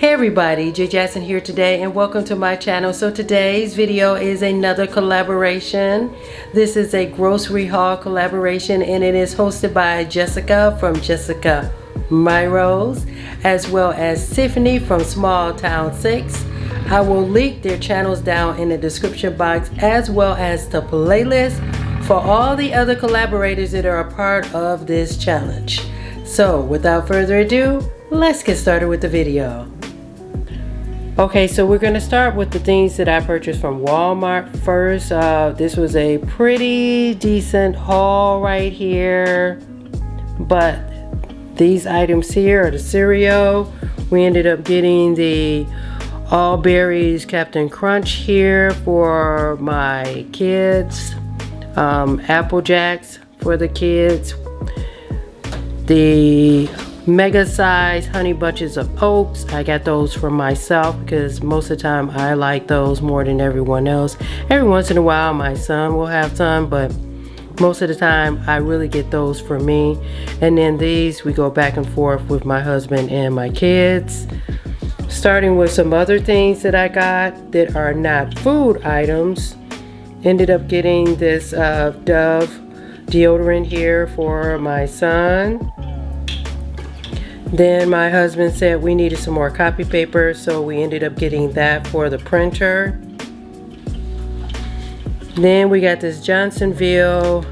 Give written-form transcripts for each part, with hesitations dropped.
Hey everybody, J Jackson here today and welcome to my channel. So today's video is another collaboration. This is a grocery haul collaboration and it is hosted by Jessica from Jessica My Rose, as well as Tiffany from Small Town 6. I will link their channels down in the description box, as well as the playlist for all the other collaborators that are a part of this challenge. So without further ado, let's get started with the video. Okay, so we're going to start with the things that I purchased from Walmart first. This was a pretty decent haul right here, but these items here are the cereal. We ended up getting the All Berries Captain Crunch here for my kids, Apple Jacks for the kids, the mega size honey bunches of oats. I got those for myself because most of the time I like those more than everyone else. Every once in a while my son will have some, but most of the time I really get those for me. And then these we go back and forth with my husband and my kids. Starting with some other things that I got that are not food items. Ended up getting this Dove deodorant here for my son. Then my husband said we needed some more copy paper, so we ended up getting that for the printer. Then we got this Johnsonville.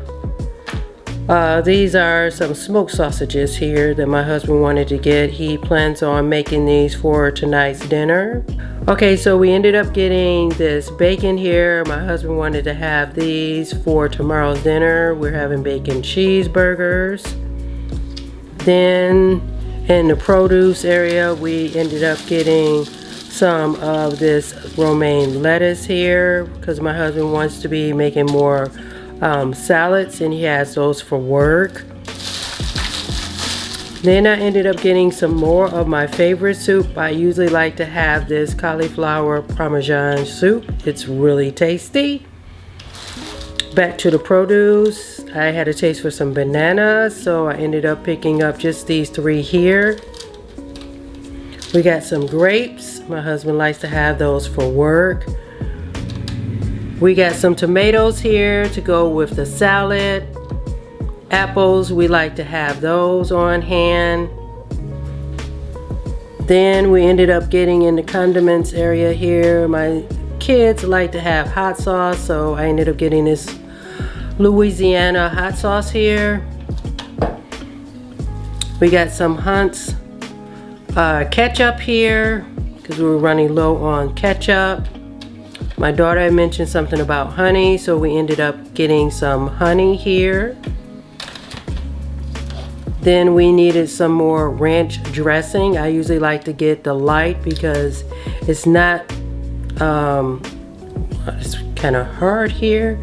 These are some smoked sausages here that my husband wanted to get. He plans on making these for tonight's dinner. Okay, so we ended up getting this bacon here. My husband wanted to have these for tomorrow's dinner. We're having bacon cheeseburgers. Then in the produce area, we ended up getting some of this romaine lettuce here because my husband wants to be making more salads, and he has those for work. Then I ended up getting some more of my favorite soup. I usually like to have this cauliflower Parmesan soup. It's really tasty. Back to the produce. I had a taste for some bananas, so I ended up picking up just these three here. We got some grapes. My husband likes to have those for work. We got some tomatoes here to go with the salad. Apples, we like to have those on hand. Then we ended up getting in the condiments area here. My kids like to have hot sauce, so I ended up getting this Louisiana Hot Sauce here. We got some Hunt's ketchup here because we were running low on ketchup. My daughter had mentioned something about honey, so we ended up getting some honey here. Then we needed some more ranch dressing. I usually like to get the light because it's not, it's kind of hard here.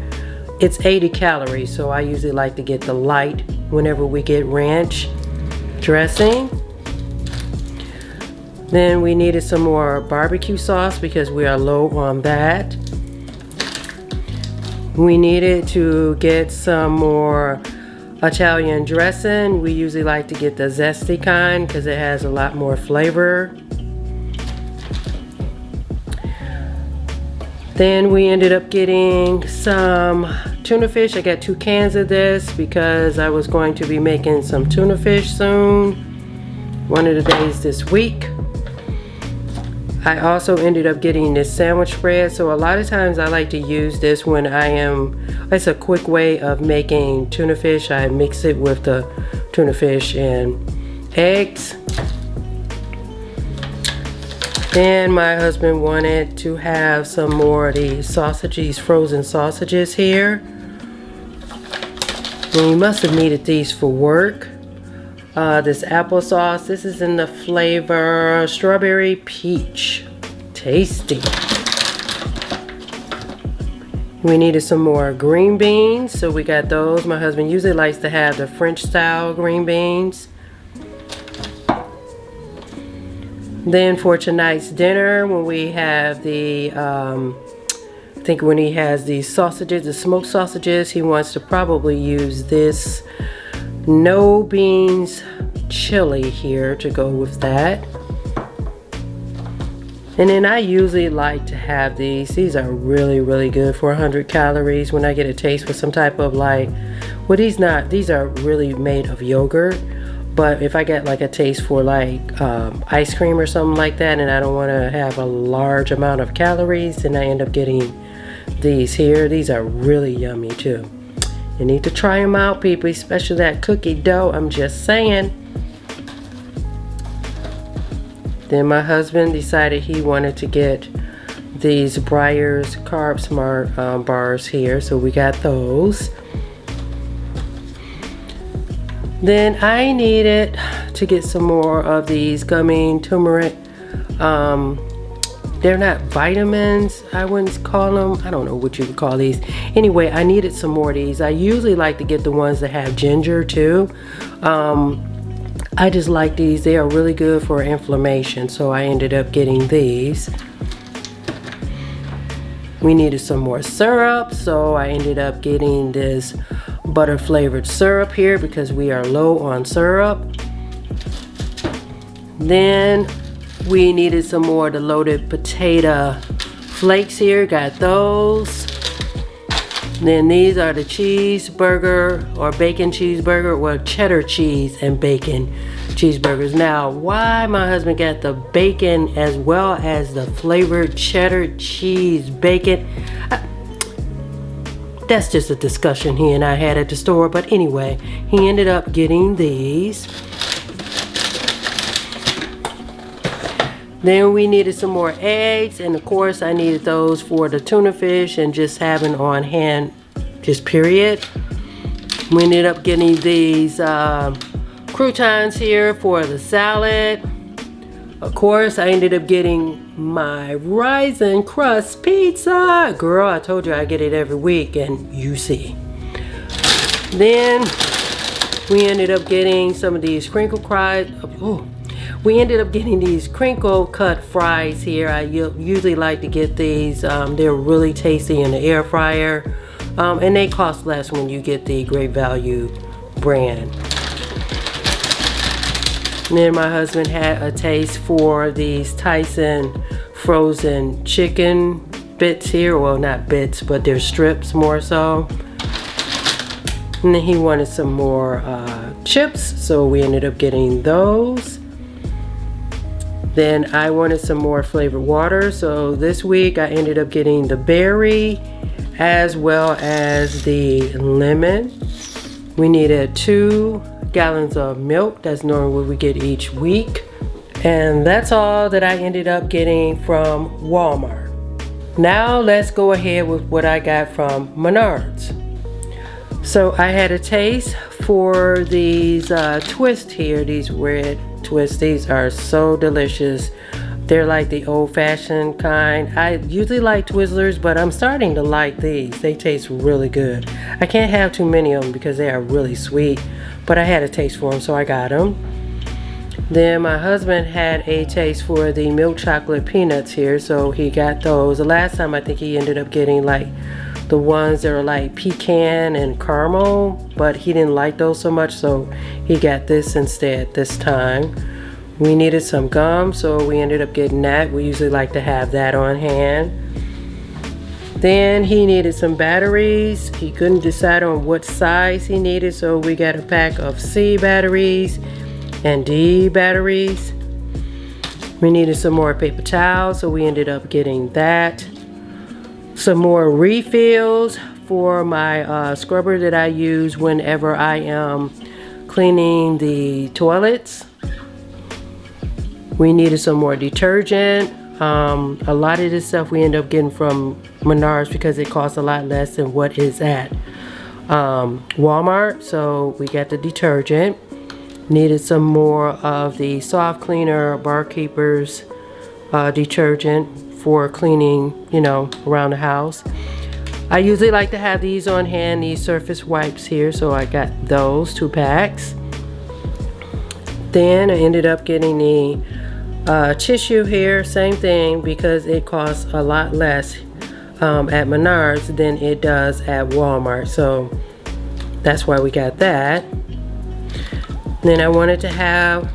It's 80 calories, so I usually like to get the light whenever we get ranch dressing. Then we needed some more barbecue sauce because we are low on that. We needed to get some more Italian dressing. We usually like to get the zesty kind because it has a lot more flavor. Then we ended up getting some tuna fish. I got 2 cans of this because I was going to be making some tuna fish soon, one of the days this week. I also ended up getting this sandwich spread. So a lot of times I like to use this when it's a quick way of making tuna fish. I mix it with the tuna fish and eggs. Then my husband wanted to have some more of these sausages, frozen sausages here. And he must have needed these for work. This applesauce, this is in the flavor strawberry peach. Tasty. We needed some more green beans, so we got those. My husband usually likes to have the French style green beans. Then for tonight's dinner, when we have the, I think when he has these sausages, the smoked sausages, he wants to probably use this no beans chili here to go with that. And then I usually like to have these. These are really, really good for 100 calories when I get a taste for some type of like, well, these are really made of yogurt. But if I get like a taste for like ice cream or something like that, and I don't want to have a large amount of calories, then I end up getting these here. These are really yummy too. You need to try them out, people, especially that cookie dough. I'm just saying. Then my husband decided he wanted to get these Breyers Carb Smart bars here, so we got those. Then I needed to get some more of these Gummy Turmeric. They're not vitamins, I wouldn't call them. I don't know what you would call these. Anyway, I needed some more of these. I usually like to get the ones that have ginger too. I just like these. They are really good for inflammation, so I ended up getting these. We needed some more syrup, so I ended up getting this butter flavored syrup here because we are low on syrup. Then we needed some more of the loaded potato flakes here, got those. Then these are the cheeseburger or bacon cheeseburger, well, cheddar cheese and bacon cheeseburgers. Now, why my husband got the bacon as well as the flavored cheddar cheese bacon, that's just a discussion he and I had at the store. But anyway, he ended up getting these. Then we needed some more eggs, and of course I needed those for the tuna fish and just having on hand, just period. We ended up getting these croutons here for the salad. Of course, I ended up getting my rise and crust pizza. Girl, I told you I get it every week, and you see. Then we ended up getting some of these crinkle fries. We ended up getting these Crinkle Cut Fries here. I usually like to get these. They're really tasty in the air fryer. And they cost less when you get the Great Value brand. And then my husband had a taste for these Tyson frozen chicken bits here. Well, not bits, but they're strips more so. And then he wanted some more chips, so we ended up getting those. Then I wanted some more flavored water, so this week I ended up getting the berry as well as the lemon. We needed 2 gallons of milk. That's normally what we get each week. And that's all that I ended up getting from Walmart. Now let's go ahead with what I got from Mernards. So I had a taste for these twists here, these red twists. These are so delicious. They're like the old-fashioned kind. I usually like Twizzlers, but I'm starting to like these. They taste really good. I can't have too many of them because they are really sweet, but I had a taste for them, so I got them. Then my husband had a taste for the milk chocolate peanuts here, so he got those. The last time I think he ended up getting like the ones that are like pecan and caramel, but he didn't like those so much, so he got this instead this time. We needed some gum, so we ended up getting that. We usually like to have that on hand. Then he needed some batteries. He couldn't decide on what size he needed, so we got a pack of C batteries and D batteries. We needed some more paper towels, so we ended up getting that. Some more refills for my scrubber that I use whenever I am cleaning the toilets. We needed some more detergent. A lot of this stuff we end up getting from Mernards because it costs a lot less than what is at Walmart. So we got the detergent. Needed some more of the soft cleaner Barkeeper's detergent for cleaning, you know, around the house. I usually like to have these on hand, these surface wipes here, so I got those 2 packs. Then I ended up getting the tissue here, same thing, because it costs a lot less at Mernards than it does at Walmart, so that's why we got that. Then I wanted to have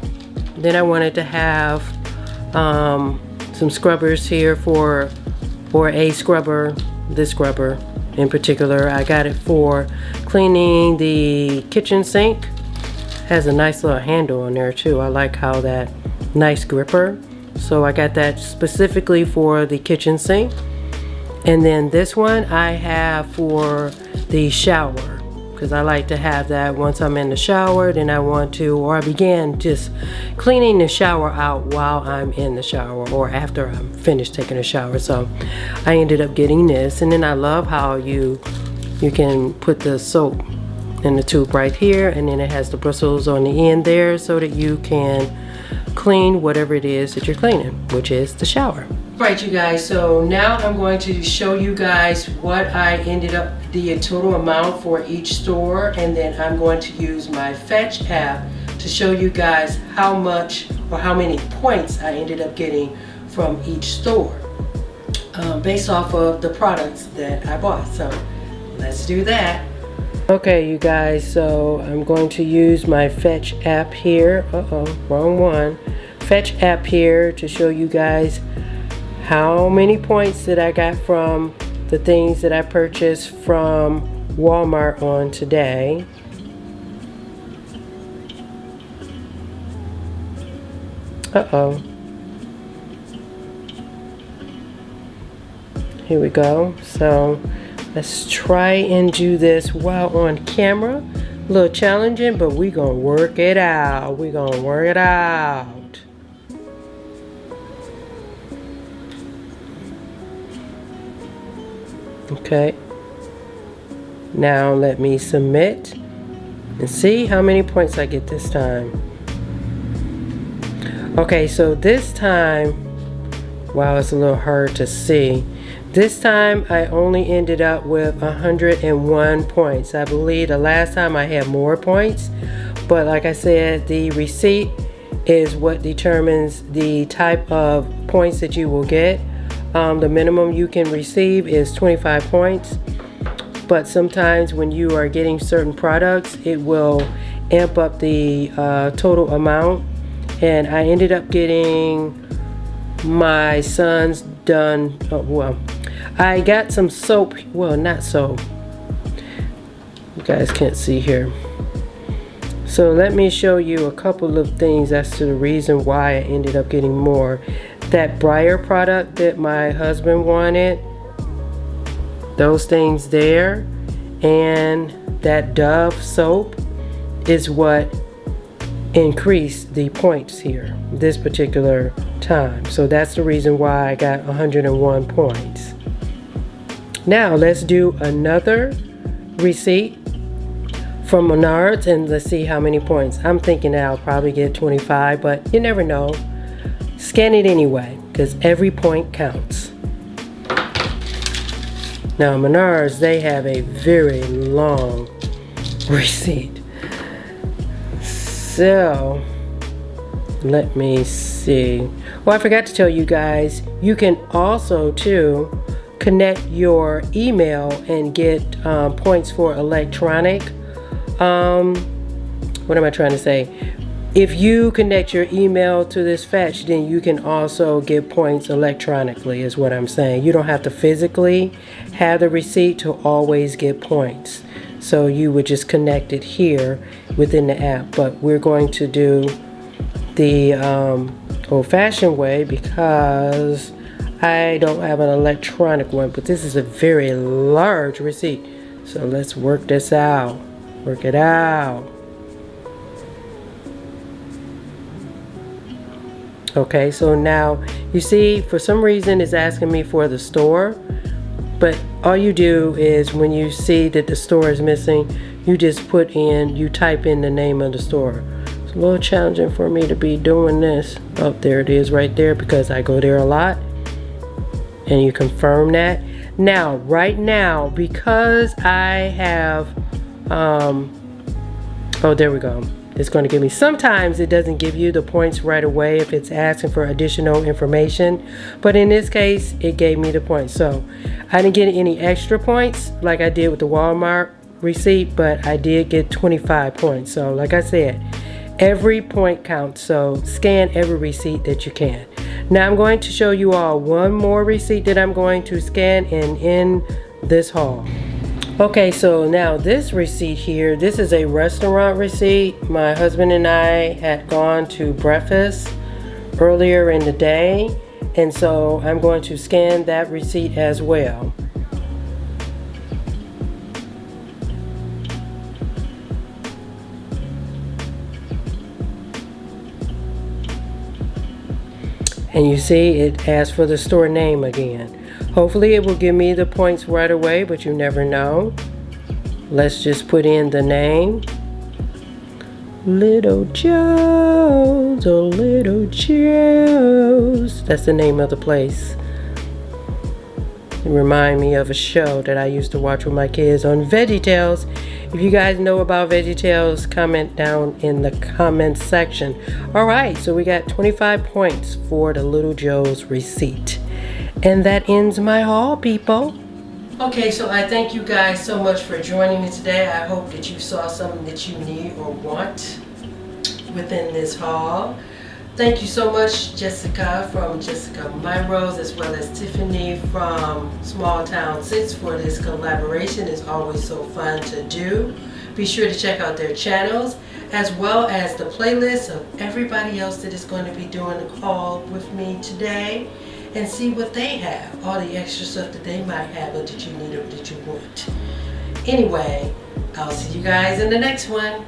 some scrubbers here or a scrubber. This scrubber in particular, I got it for cleaning the kitchen sink. Has a nice little handle on there too. I like how that nice gripper. So I got that specifically for the kitchen sink. And then this one I have for the shower, because I like to have that once I'm in the shower. Then I want to, or I began just cleaning the shower out while I'm in the shower or after I'm finished taking a shower. So I ended up getting this. And then I love how you can put the soap in the tube right here, and then it has the bristles on the end there so that you can clean whatever it is that you're cleaning, which is the shower. Right, you guys, so now I'm going to show you guys what I ended up, the total amount for each store, and then I'm going to use my Fetch app to show you guys how much or how many points I ended up getting from each store based off of the products that I bought. So let's do that. Okay, you guys, so I'm going to use my Fetch app here. Wrong one. Fetch app here to show you guys how many points that I got from the things that I purchased from Walmart on today. Here we go. So let's try and do this while on camera. A little challenging, but we're gonna work it out. We're gonna work it out. Okay, now let me submit and see how many points I get this time. Okay, so this time, wow, it's a little hard to see. This time I only ended up with 101 points. I believe the last time I had more points, but like I said, the receipt is what determines the type of points that you will get. The minimum you can receive is 25 points, but sometimes when you are getting certain products, it will amp up the total amount. And I ended up getting my son's done, well, I got some soap, well, not soap, you guys can't see here. So let me show you a couple of things as to the reason why I ended up getting more. That Briar product that my husband wanted, those things there, and that Dove soap is what increased the points here this particular time. So that's the reason why I got 101 points. Now let's do another receipt from Mernards and let's see how many points. I'm thinking that I'll probably get 25, but you never know. Scan it anyway, because every point counts. Now Mernards, they have a very long receipt. So let me see. Well, I forgot to tell you guys, you can also too connect your email and get points for electronic. What am I trying to say? If you connect your email to this Fetch, then you can also get points electronically, is what I'm saying. You don't have to physically have the receipt to always get points. So you would just connect it here within the app. But we're going to do the old-fashioned way because I don't have an electronic one, but this is a very large receipt. So let's work this out. Work it out. Okay, so now you see for some reason it's asking me for the store, but all you do is when you see that the store is missing, you just you type in the name of the store. It's a little challenging for me to be doing this. Oh, there it is right there because I go there a lot. And you confirm that. Now, right now, because I have, oh, there we go. It's going to give me, sometimes it doesn't give you the points right away if it's asking for additional information, but in this case it gave me the points. So I didn't get any extra points like I did with the Walmart receipt, but I did get 25 points. So like I said, every point counts, so scan every receipt that you can. Now I'm going to show you all one more receipt that I'm going to scan and end this haul. Okay, so now this receipt here, this is a restaurant receipt. My husband and I had gone to breakfast earlier in the day, and so I'm going to scan that receipt as well. And you see it asks for the store name again. Hopefully it will give me the points right away, but you never know. Let's just put in the name. Little Joe's, oh Little Joe's. That's the name of the place. It reminds me of a show that I used to watch with my kids on VeggieTales. If you guys know about VeggieTales, comment down in the comment section. Alright, so we got 25 points for the Little Joe's receipt. And that ends my haul, people. Okay, so I thank you guys so much for joining me today. I hope that you saw something that you need or want within this haul. Thank you so much, Jessica from Jessica Monroe's, as well as Tiffany from Small Town 6 for this collaboration. It's always so fun to do. Be sure to check out their channels, as well as the playlist of everybody else that is going to be doing the haul with me today, and see what they have, all the extra stuff that they might have or that you need or that you want. Anyway, I'll see you guys in the next one.